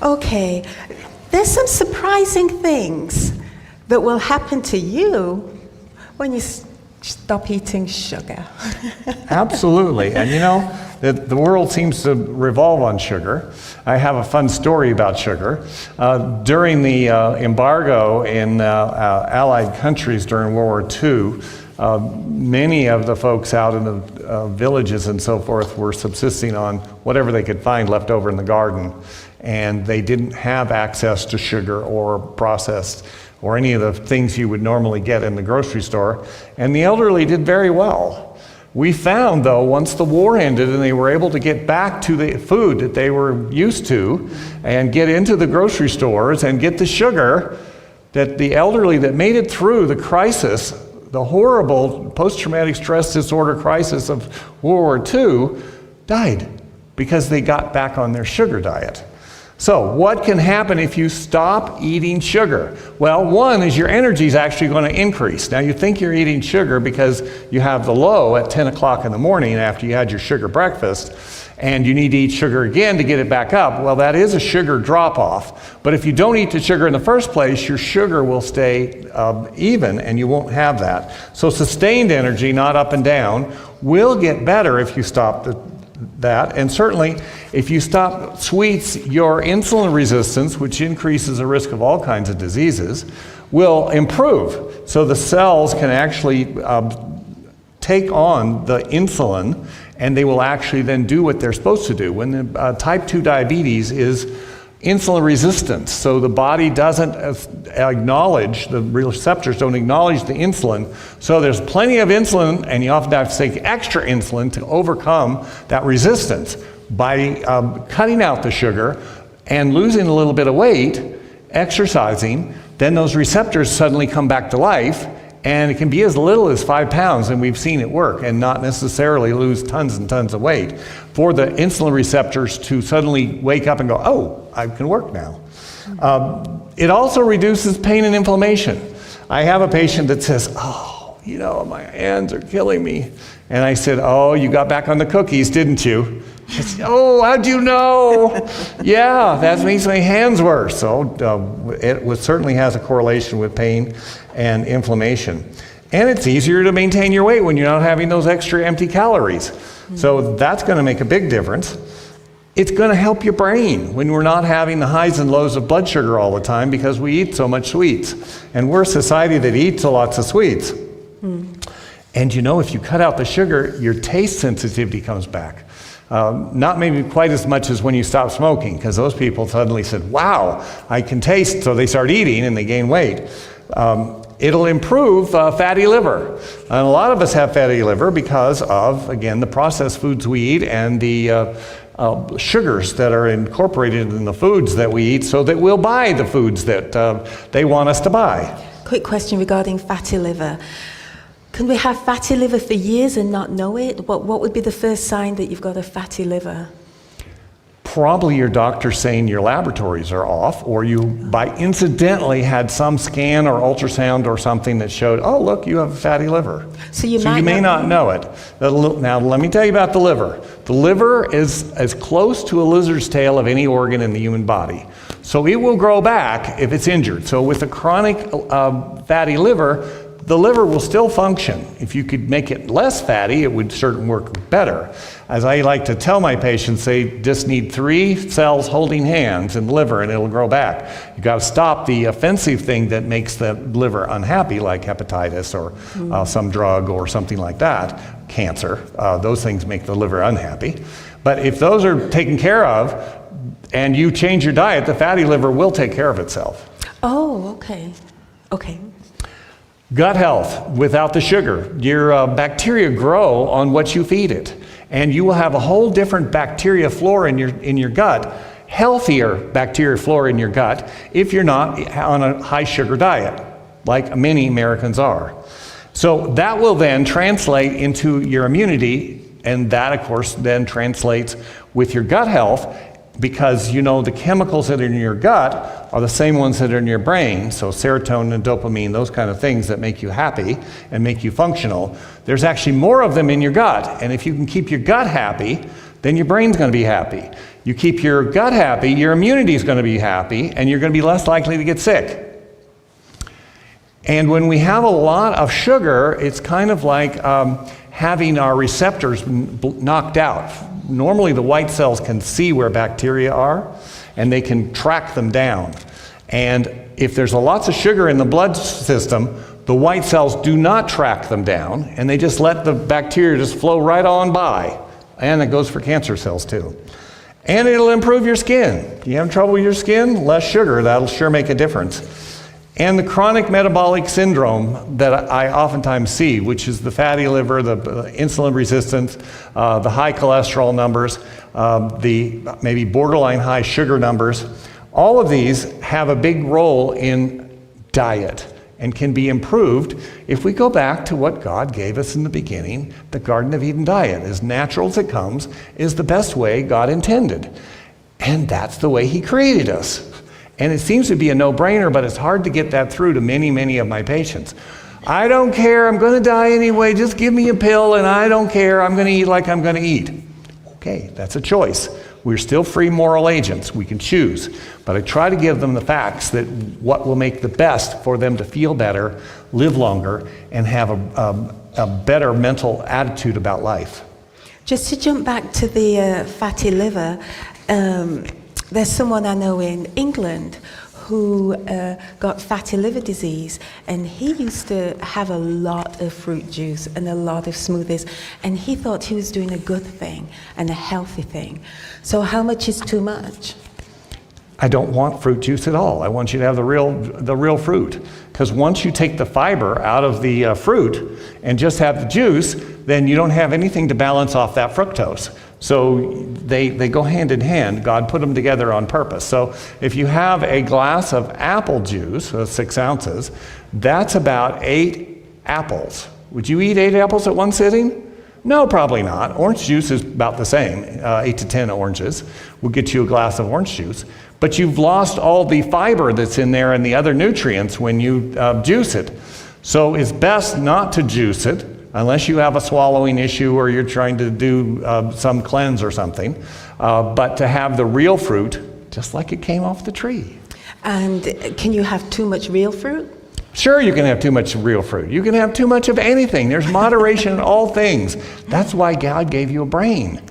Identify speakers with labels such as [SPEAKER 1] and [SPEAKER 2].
[SPEAKER 1] Okay, there's some surprising things that will happen to you when you stop eating sugar.
[SPEAKER 2] Absolutely. And you know, the world seems to revolve on sugar. I have a fun story about sugar. During the embargo in Allied countries during World War II, many of the folks out in the villages and so forth were subsisting on whatever they could find left over in the garden. And they didn't have access to sugar or processed or any of the things you would normally get in the grocery store. And the elderly did very well. We found, though, once the war ended and they were able to get back to the food that they were used to and get into the grocery stores and get the sugar, that the elderly that made it through the crisis, the horrible post-traumatic stress disorder crisis of World War II, died because they got back on their sugar diet. So what can happen if you stop eating sugar? Well, one is your energy is actually going to increase. Now you think you're eating sugar because you have the low at 10 o'clock in the morning after you had your sugar breakfast, and you need to eat sugar again to get it back up. Well, that is a sugar drop-off. But if you don't eat the sugar in the first place, your sugar will stay even and you won't have that. So sustained energy, not up and down, will get better if you stop that. And certainly, if you stop sweets, your insulin resistance, which increases the risk of all kinds of diseases, will improve. So the cells can actually take on the insulin, and they will actually then do what they're supposed to do. When the type 2 diabetes is insulin resistance, so the body doesn't acknowledge, the receptors don't acknowledge the insulin, so there's plenty of insulin, and you often have to take extra insulin to overcome that resistance. By cutting out the sugar and losing a little bit of weight, exercising, then those receptors suddenly come back to life, and it can be as little as 5 pounds, and we've seen it work, and not necessarily lose tons and tons of weight. For the insulin receptors to suddenly wake up and go, oh, I can work now. It also reduces pain and inflammation. I have a patient that says, oh, you know, my hands are killing me. And I said, oh, you got back on the cookies, didn't you? She said, oh, how'd you know? Yeah, that makes my hands worse. So it certainly has a correlation with pain and inflammation. And it's easier to maintain your weight when you're not having those extra empty calories. So that's going to make a big difference. It's going to help your brain when we're not having the highs and lows of blood sugar all the time because we eat so much sweets. And we're a society that eats lots of sweets. And you know, if you cut out the sugar, your taste sensitivity comes back. Not maybe quite as much as when you stop smoking, because those people suddenly said, wow, I can taste, so they start eating and they gain weight. It'll improve fatty liver. And a lot of us have fatty liver because of, again, the processed foods we eat and the sugars that are incorporated in the foods that we eat, so that we'll buy the foods that they want us to buy.
[SPEAKER 1] Quick question regarding fatty liver. Can we have fatty liver for years and not know it? What would be the first sign that you've got a fatty liver?
[SPEAKER 2] Probably your doctor saying your laboratories are off, or you by incidentally had some scan or ultrasound or something that showed, oh, look, you have a fatty liver.
[SPEAKER 1] So you
[SPEAKER 2] may not know it. Now, let me tell you about the liver. The liver is as close to a lizard's tail of any organ in the human body. So it will grow back if it's injured. So with a chronic fatty liver, the liver will still function. If you could make it less fatty, it would certainly work better. As I like to tell my patients, they just need 3 cells holding hands in the liver and it'll grow back. You've got to stop the offensive thing that makes the liver unhappy, like hepatitis or some drug or something like that, cancer. Those things make the liver unhappy. But if those are taken care of and you change your diet, the fatty liver will take care of itself.
[SPEAKER 1] Oh, okay. Okay.
[SPEAKER 2] Gut health, without the sugar. Your bacteria grow on what you feed it. And you will have a whole different bacteria flora in your gut, healthier bacteria flora in your gut, if you're not on a high sugar diet, like many Americans are. So that will then translate into your immunity, and that, of course, then translates with your gut health, because you know the chemicals that are in your gut are the same ones that are in your brain. So serotonin and dopamine, those kind of things that make you happy and make you functional, there's actually more of them in your gut. And if you can keep your gut happy, then your brain's going to be happy. You keep your gut happy, your immunity is going to be happy, and you're going to be less likely to get sick. And when we have a lot of sugar, it's kind of like having our receptors knocked out. Normally the white cells can see where bacteria are, and they can track them down. And if there's lots of sugar in the blood system, the white cells do not track them down, and they just let the bacteria just flow right on by. And it goes for cancer cells too. And it'll improve your skin. You have trouble with your skin? Less sugar, that'll sure make a difference. And the chronic metabolic syndrome that I oftentimes see, which is the fatty liver, the insulin resistance, the high cholesterol numbers, the maybe borderline high sugar numbers, all of these have a big role in diet and can be improved if we go back to what God gave us in the beginning. The Garden of Eden diet, as natural as it comes, is the best way God intended. And that's the way He created us. And it seems to be a no-brainer, but it's hard to get that through to many, many of my patients. I don't care, I'm going to die anyway, just give me a pill, and I don't care, I'm going to eat like I'm going to eat. Okay, that's a choice. We're still free moral agents, we can choose. But I try to give them the facts that what will make the best for them to feel better, live longer, and have a better mental attitude about life.
[SPEAKER 1] Just to jump back to the fatty liver, there's someone I know in England who got fatty liver disease, and he used to have a lot of fruit juice and a lot of smoothies, and he thought he was doing a good thing and a healthy thing. So how much is too much?
[SPEAKER 2] I don't want fruit juice at all. I want you to have the real fruit. Because once you take the fiber out of the fruit and just have the juice, then you don't have anything to balance off that fructose. So they go hand in hand. God put them together on purpose. So if you have a glass of apple juice, 6 ounces, that's about 8 apples. Would you eat 8 apples at one sitting? No, probably not. Orange juice is about the same. 8 to 10 oranges will get you a glass of orange juice. But you've lost all the fiber that's in there and the other nutrients when you juice it. So it's best not to juice it unless you have a swallowing issue or you're trying to do some cleanse or something, but to have the real fruit just like it came off the tree.
[SPEAKER 1] And can you have too much real fruit?
[SPEAKER 2] Sure, you can have too much real fruit. You can have too much of anything. There's moderation in all things. That's why God gave you a brain.